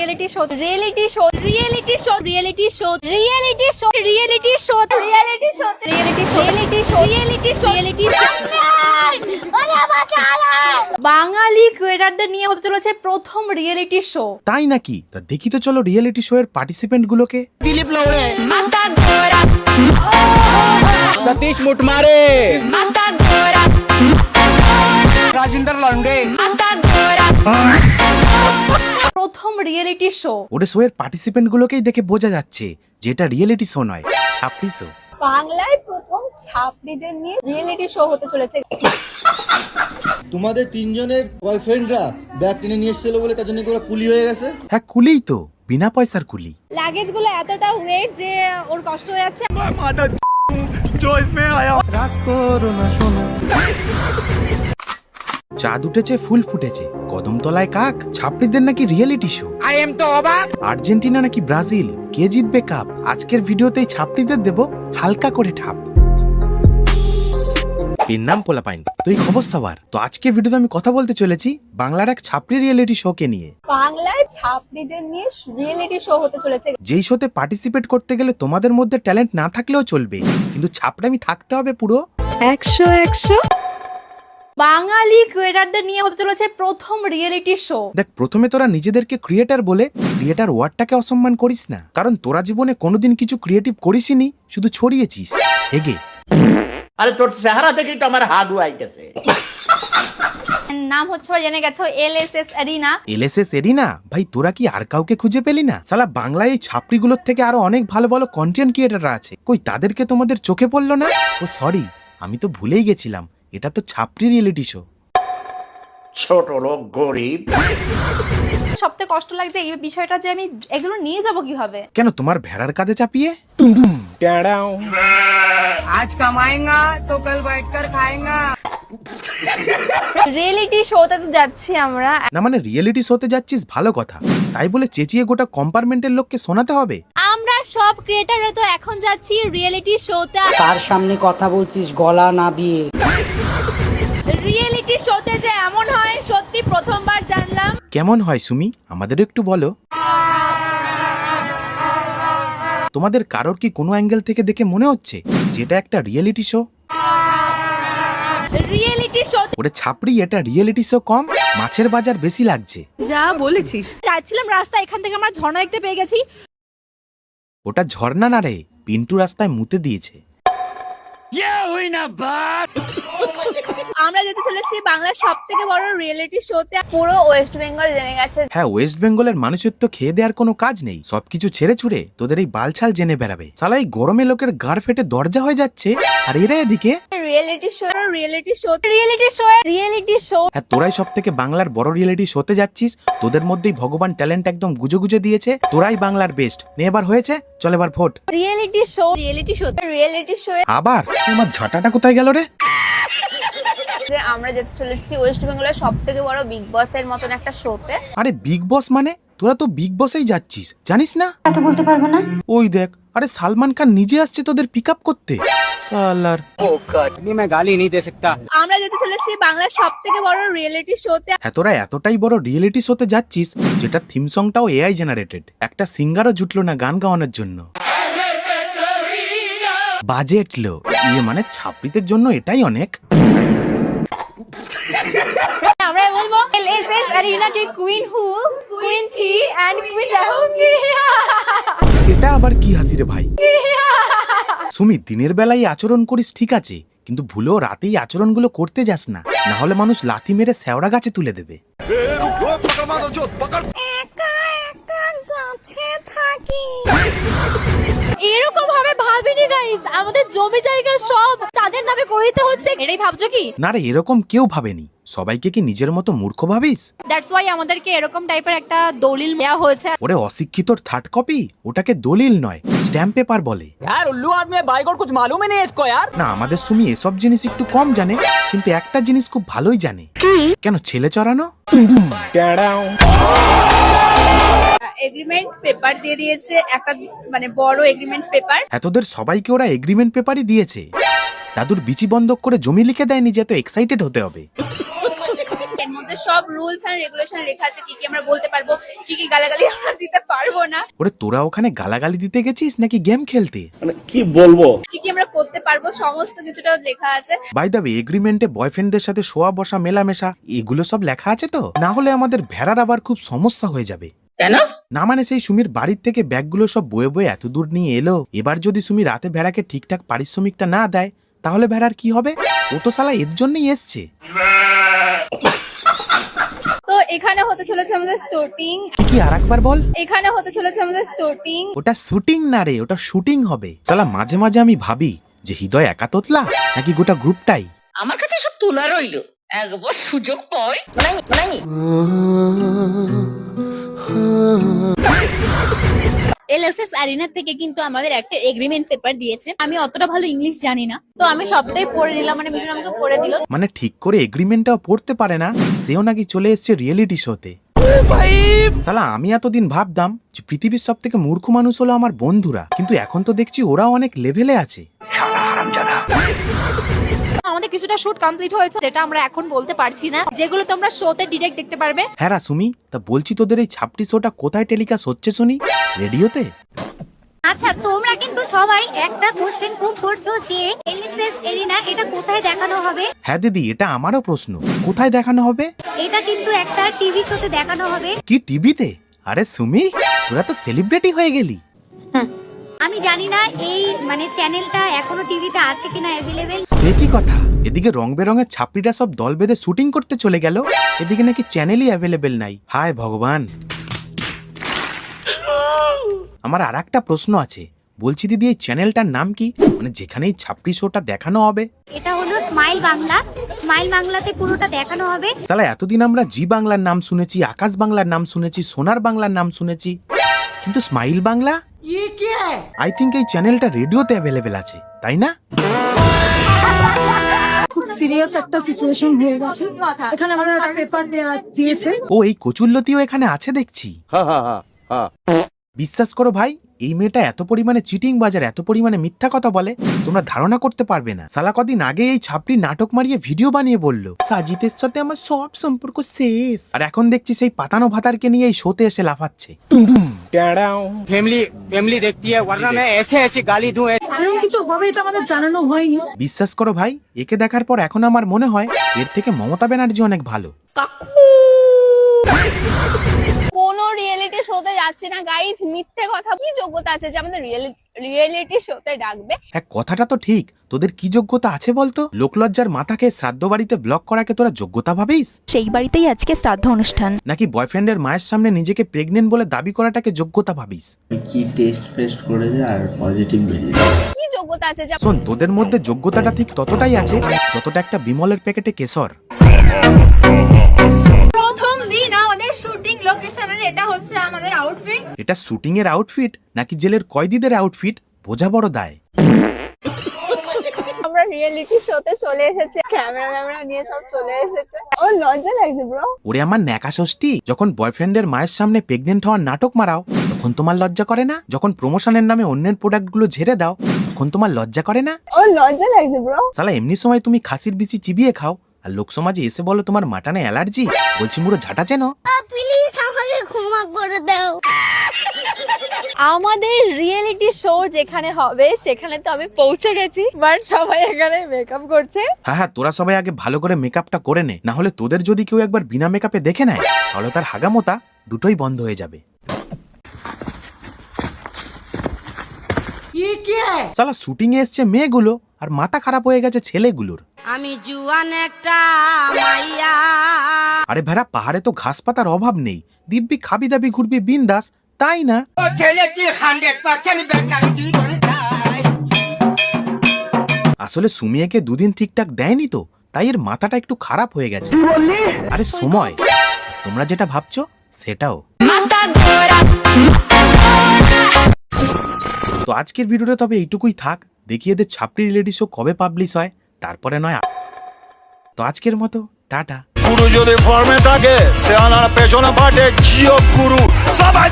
Reality show reality show reality show reality show reality show reality show reality show reality show reality show reality show reality show Bengali ক্রিয়েটরদের নিয়ে হতে চলেছে প্রথম reality show. তাই নাকি? তা দেখি তো চলো রিয়েলিটি শো এর পার্টিসিপেন্ট গুলোকে। दिलीप लोवड़े, सतीश मुटमारे, राजेंद्र लौंडे। প্রথম রিয়েলিটি শো। ওরে শো এর পার্টিসিপেন্ট গুলোকেই দেখে বোঝা যাচ্ছে যে এটা রিয়েলিটি শো নয়, ছাপড়ি শো। বাংলায় প্রথম ছাপড়িদের নিয়ে রিয়েলিটি শো হতে চলেছে। তোমাদের তিনজনের বয়ফ্রেন্ডরা ব্যাগ টেনে নিয়ে এসেছিল বলে তার জন্য ওরা কুলি হয়ে গেছে। হ্যাঁ কুলিই তো, বিনা পয়সার কুলি। লাগেজ গুলো এতটা ওয়েট যে ওর কষ্ট হয়ে যাচ্ছে। চাঁদ উঠেছে, ফুল ফুটেছে, কদমতলায় কাক। ছাপড়িদের নাকি রিয়েলিটি শো। I am তো অবাক। আর্জেন্টিনা নাকি ব্রাজিল, কে জিতবে কাপ? আজকের ভিডিওতেই ছাপড়িদের দেব হালকা করে ঠাপ। এর নাম পোলাপাইন, তো এই খবর সবার। তো আজকের ভিডিওতে আমি কথা বলতে চলেছি বাংলার এক ছাপড়ি রিয়েলিটি শো কে নিয়ে। বাংলায় ছাপড়িদের নিয়ে রিয়েলিটি শো হতে চলেছে। যেই শোতে পার্টিসিপেট করতে গেলে তোমাদের মধ্যে ট্যালেন্ট না থাকলেও চলবে, কিন্তু ছাপড়ামি থাকতে হবে পুরো 100 বাঙালি ক্রিয়েটরদের নিয়ে হতে চলেছে প্রথম রিয়েলিটি শো। দেখ, প্রথমে তোরা নিজেদেরকে ক্রিয়েটার বলে ক্রিয়েটার ওয়ার্ডটাকে অসম্মান করিস না, কারণ তোরা জীবনে কোনোদিন কিছু ক্রিয়েটিভ করিসনি, শুধু ছড়িয়েছিস। হেগে আরে তোর চেহারা দেখেই তো আমার হাড়ু আইতেছে। নাম হচ্ছে জেনে গেছো এলএসএস এরিনা। ELSS arena? ভাই তোরা কি আর কাউকে খুঁজে পেলি না? শালা বাংলায় এই ছাপড়িগুলোর থেকে আরো অনেক ভালো ভালো কন্টেন্ট ক্রিয়েটাররা আছে, কই তাদেরকে তোমাদের চোখে পড়লো না? ও সরি, আমি তো ভুলেই গেছিলাম, এটা তো ছাপড়ি রিয়েলিটি শো। ছোট লোক, গরিব। সবথেকে কষ্ট লাগছে এই বিষয়টা যে আমি এগুলো নিয়ে যাব কিভাবে। কেন তোমার ভেড়ার কাঁধে চাপিয়ে? आज कमाएगा तो कल बैठकर खाएगा। রিয়েলিটি শোতে তো যাচ্ছি আমরা। না মানে রিয়েলিটি শোতে যাচ্ছিস ভালো কথা, তাই বলে চেঁচিয়ে গোটা কম্পার্টমেন্টের লোককে শোনাতে হবে? আমরা সব ক্রিয়েটররা তো এখন যাচ্ছি রিয়েলিটি শোতে। তার সামনে কথা বলছিস গলা নাবিয়ে। রিয়েলিটি শোতে যে এমন হয় সত্যি প্রথমবার জানলাম। কেমন হয় সুমি, আমাদেরও একটু বলো। তোমাদের কারোর কি কোনো অ্যাঙ্গেল থেকে দেখে মনে হচ্ছে যেটা একটা রিয়েলিটি শো? রিয়েলিটি শো ওরে ছাপড়ি, এটা রিয়েলিটি শো কম, মাছের বাজার বেশি লাগছে। যা বলেছিস। যাচ্ছিলাম রাস্তা, এখান থেকে আমরা ঝর্ণা দেখতে পেয়ে গেছি। ওটা ঝর্ণা না রে, পিন্টু রাস্তায় মুতে দিয়েছে। আমরা যেতে চলেছি বাংলার সবথেকে বড় রিয়েলিটি শোতে। পুরো ওয়েস্ট বেঙ্গল জেনে গেছে। হ্যাঁ, ওয়েস্ট বেঙ্গলের মানুষের তো খেয়ে দেওয়ার কোনো কাজ নেই, সবকিছু ছেড়ে ছুড়ে তোদের এই বালছাল জেনে বেড়াবে। শালা এই গরমে লোকের গাড় ফেটে দরজা হয়ে যাচ্ছে, আর এরা এদিকে reality show reality show reality show reality show. হ্যাঁ, তোরাই সব থেকে বাংলার বড় রিয়েলিটি শোতে যাচ্ছিস, তোদের মধ্যেই ভগবান ট্যালেন্ট একদম গুজে গুজে দিয়েছে, তোরাই বাংলার বেস্ট। নে এবার হয়েছে, চল এবার vote. Reality show reality show reality show. আবার আমার ঝাঁটাটা কোথায় গেল রে? যে আমরা যেতে চলেছি ওয়েস্ট বেঙ্গলের সবথেকে বড় বিগ বস এর মতন একটা শোতে। আরে বিগ বস মানে? তোরা তো বিগ বসেই যাচ্ছিস, জানিস না? কথা বলতে পারবো না। ওই দেখ, আরে সালমান খান নিজে আসছে তোদের পিক আপ করতে। সালার मैं गाली नहीं दे सकता। আমরা যেতে চলেছি বাংলার সবথেকে বড় রিয়েলিটি শোতে। হ্যাঁ, তোরা এতটাই বড় রিয়েলিটি শোতে যাচ্ছিস যেটা থিম সংটাও এআই জেনারেটেড, একটা সিঙ্গারও জুটলো না গান গাওয়ানোর জন্য। বাজেট লো, ইয়ে মানে ছাপড়িদের জন্য এটাই অনেক। আমরা বলবো এলএসএস এরিনা কি কুইন হু কুইন থি এন্ড কুইন রাহুঙ্গি। এটা আবার কি হাসি রে ভাই? সুমি, দিনের বেলায় আচরণ করিস ঠিক আছে, কিন্তু ভুলেও রাতেই আচরণগুলো করতে যাস না, না হলে মানুষ লাথি মেরে শেওড়া গাছে তুলে দেবে। একা একা গাছে থাকি এরকম ভাবে ভাবিনি গাইস। আমাদের জমি জায়গা সব তাদের নামে করে দিতে হচ্ছে, এটাই ভাবছো কি? না রে, এরকম কেউ ভাবেনি। সবাইকে কি নিজের মতো মূর্খ ভাবিস? দ্যাটস ওয়াই আমাদেরকে এরকম টাইপের একটা দলিল দেওয়া হয়েছে। ওরে অশিক্ষিতর থার্ড কপি, ওটাকে দলিল নয়, স্ট্যাম্প পেপার বলে। यार उल्लू आदमी है, भाई को कुछ मालूम ही नहीं है इसको यार। না, আমাদের সুমি এসব জিনিস একটু কম জানে, কিন্তু একটা জিনিস খুব ভালোই জানে। কেন? ছেলে চড়ানো। এগ্রিমেন্ট পেপার দিয়ে দিয়েছে, একটা মানে বড় এগ্রিমেন্ট পেপার। হ্যাঁ, তোদের সবাইকে ওরা এগ্রিমেন্ট পেপারই দিয়েছে। দাদুর বিচি বন্ধক করে জমি লিখে দেয়নি যে এত এক্সাইটেড হতে হবে। এর মধ্যে মধ্যে সব রুলস এন্ড রেগুলেশন লেখা আছে, কি কি আমরা বলতে পারবো, কি কি গালাগালি আমরা দিতে পারবো না, ওরে তোরা ওখানে গালাগালি দিতে গেছিস নাকি গেম খেলতে? কি কি আমরা করতে পারবো, সমস্ত কিছুটা লেখা আছে। বাই দ্য ওয়ে, এগ্রিমেন্টে বয়ফ্রেন্ডদের সাথে শোয়া বসা মেলামেশা এগুলো সব লেখা আছে তো? না হলে আমাদের ভেড়ার আবার খুব সমস্যা হয়ে যাবে। কেন? না মানে সেই সুমির বাড়ির থেকে ব্যাগগুলো সব বয়ে বয়ে এত দূর নিয়ে এলো, এবার যদি সুমি রাতে ভেড়াকে ঠিকঠাক পারিশ্রমিকটা না দেয় তাহলে ভেড়ার কি হবে? ও তো শালা এর জন্যই এসছে। তো এখানে হতে চলেছে আমাদের শুটিং, কি আরেকবার বল। এখানে হতে চলেছে আমাদের শুটিং। ওটা শুটিং না রে, ওটা শুটিং হবে। শালা মাঝে মাঝে আমি ভাবি যে হৃদয় একা তোতলা নাকি গোটা গ্রুপটাই। আমার কাছে সব তোলা রইলো, একবার সুযোগ পাই। এলএসএস অ্যারিনা থেকে কিন্তু আমাদের একটা এগ্রিমেন্ট পেপার দিয়েছে। আমি অতটা ভালো ইংলিশ জানি না, তো আমি সবটাই পড়ে নিলাম, মানে মিঠুন আমাকে পড়ে দিল। মানে ঠিক করে এগ্রিমেন্টটাও পড়তে পারে না, সেও নাকি চলে এসছে রিয়েলিটি শোতে। শালা আমি এতদিন ভাবতাম যে পৃথিবীর সব থেকে মূর্খ মানুষ হলো আমার বন্ধুরা, কিন্তু এখন তো দেখছি ওরাও অনেক লেভেলে আছে। আমাদের কিছুটা শুট কমপ্লিট হয়েছে, যেটা আমরা এখন বলতে পারছি না, যেগুলো তোমরা শোতে ডিরেক্ট দেখতে পারবে। হ্যাঁ রা সুমি, তা বলছি তোদের এই ছাপটি শোটা কোথায় টেলিকাস্ট হচ্ছে শুনি? রেডিওতে? আচ্ছা, তোমরা কিন্তু সবাই একটা কোশ্চেন খুব করছো যে এলএসএস এরিনা এটা কোথায় দেখানো হবে? হ্যাঁ দিদি, এটা আমারও প্রশ্ন, কোথায় দেখানো হবে? এটা কিন্তু একটা টিভি শোতে দেখানো হবে। কি টিভিতে? আরে সুমি, তোরা তো সেলিব্রিটি হয়ে গেলি। আমি জানি না এই মানে চ্যানেলটা এখনো টিভিতে আছে কিনা অ্যাভেলেবেল। সে কি কথা, এদিকে রং বেরঙের ছাপড়িরা সব দল বেঁধে শুটিং করতে চলে গেল, এদিকে নাকি চ্যানেলই অ্যাভেলেবেল নাই। হায় ভগবান। আমার আর একটা প্রশ্ন আছে, বলছি দিদি এই চ্যানেলটার নাম কি, মানে যেখানে এই ছাপড়ি শোটা দেখানো হবে? এটা হলো স্মাইল বাংলা। স্মাইল বাংলাতে পুরোটা দেখানো হবে। শালা এতদিন আমরা জি বাংলার নাম শুনেছি, আকাশ বাংলার নাম শুনেছি, সোনার বাংলার নাম শুনেছি, কিন্তু স্মাইল বাংলা আই থিঙ্ক এই চ্যানেলটা রেডিওতে অ্যাভেলেবেল আছে, তাই না? খুব সিরিয়াস একটা সিচুয়েশন হয়ে গেছে, এখানে আমাদের একটা পেপার দিয়েছে। ও এই কচুল্লতিও এখানে আছে দেখছি। বিশ্বাস করো ভাই, এই মেয়েটা এত পরিমাণে চিটিং বাজার, এত পরিমাণে মিথ্যা কথা বলে তোমরা ধারণা করতে পারবে না। শালা কদিন আগে এই ছাপড়ি নাটক মারিয়ে ভিডিও বানিয়ে বললো সাজিদের সাথে আমার সব সম্পর্ক শেষ, আর এখন দেখছি সেই পাতানো ভাতারকে নিয়ে এই শোতে এসে লাফাচ্ছে। फैमिली देखती है वरना मैं ऐसे ऐसे गाली दूं। এরকম কিছু হবে এটা আমাদের জানানো হয়নি। বিশ্বাস করো ভাই, একে দেখার পর এখন আমার মনে হয় এর থেকে মমতা ব্যানার্জি অনেক ভালো। কোনো রিয়েলিটি শোতে যাচ্ছে না গাইস, মিথ্যে কথা। কি যোগ্যতা আছে যে আমাদের রিয়েলিটি শোতে ডাকবে? হ্যাঁ কথাটা তো ঠিক, তোদের কি যোগ্যতা আছে বলতো? লোকলজ্জার মাথাকে শ্রাদ্ধ বাড়িতে ব্লক করাকে তোরা যোগ্যতা ভাবিস? সেই বাড়িতেই আজকে শ্রাদ্ধ অনুষ্ঠান। নাকি বয়ফ্রেন্ডের মায়ের সামনে নিজেকে প্রেগনেন্ট বলে দাবি করাটাকে যোগ্যতা ভাবিস? কি টেস্ট ফেস্ট করেছে আর পজিটিভ বেরিয়েছে। কি যোগ্যতা আছে যে শোন, তোদের মধ্যে যোগ্যতাটা ঠিক ততটাই আছে যতটা একটা বিমলের প্যাকেটে কেশর। প্রথম দিন আমাদের শুটিং লোকেশনের এটা হচ্ছে আমাদের আউটফিট। এটা শুটিং এর আউটফিট নাকি জেলের কয়েদিদের আউটফিট, বোঝা বড় দায়। আমরা রিয়েলিটি শোতে চলে এসেছি, ক্যামেরা নিয়ে সব চলে এসেছে। ওর লজ্জা লাগছে ব্রো। ওরে আমার ন্যাকা ষষ্ঠী, যখন বয়ফ্রেন্ডের মায়ের সামনে প্রেগনেন্ট হওয়ার নাটক মারাও তখন তোমার লজ্জা করে না? যখন প্রমোশনের নামে অন্যের প্রোডাক্ট গুলো ঝেড়ে দাও তখন তোমার লজ্জা করে না? ওর লজ্জা লাগছে ব্রো। শালা এমনি সময় তুমি খাসির বিচি চিবিয়ে খাও, আর লোক সমাজে এসে বলো তোমার মাটনে অ্যালার্জি। বলছি মুড়ো ঝাঁটা চেন? প্লিজ আমাকে ক্ষমা করে দাও। আমাদের রিয়েলিটি শো যেখানে হবে সেখানে তো আমি পৌঁছে গেছি, বাট সবাই এখানে মেকআপ করছে। হ্যাঁ হ্যাঁ, তোরা সবাই আগে ভালো করে মেকআপটা করে নে, না হলে তোদের যদি কেউ একবার বিনা মেকআপে দেখে নেয় তাহলে তার হাগামোতা দুটোই বন্ধ হয়ে যাবে। শালা শুটিং এ এসছে মেয়েগুলো আর মাথা খারাপ হয়ে গেছে ছেলেগুলোর। আমি জুয়ান একটা মাইয়া। আরে ভেড়া, পাহাড়ে তো ঘাস পাতার অভাব নেই, দিব্যি খাবি দাবি ঘুরবি বিন্দাস, তাই না? আসলে সুমিয়াকে দুদিন ঠিকঠাক দেয়নি তো, তাই এর মাথাটা একটু খারাপ হয়ে গেছে। আরে সময়, তোমরা যেটা ভাবছো সেটাও। তো আজকের ভিডিওটা তবে এইটুকুই থাক, দেখি এদের ছাপড়ি রিয়েলিটি শো কবে পাবলিশ হয়, তারপরে নয়। তো আজকের মতো টাটা। গুরু যদি ফর্মে থাকে সে আনার পেছনে পাটে জিও গুরু সবাই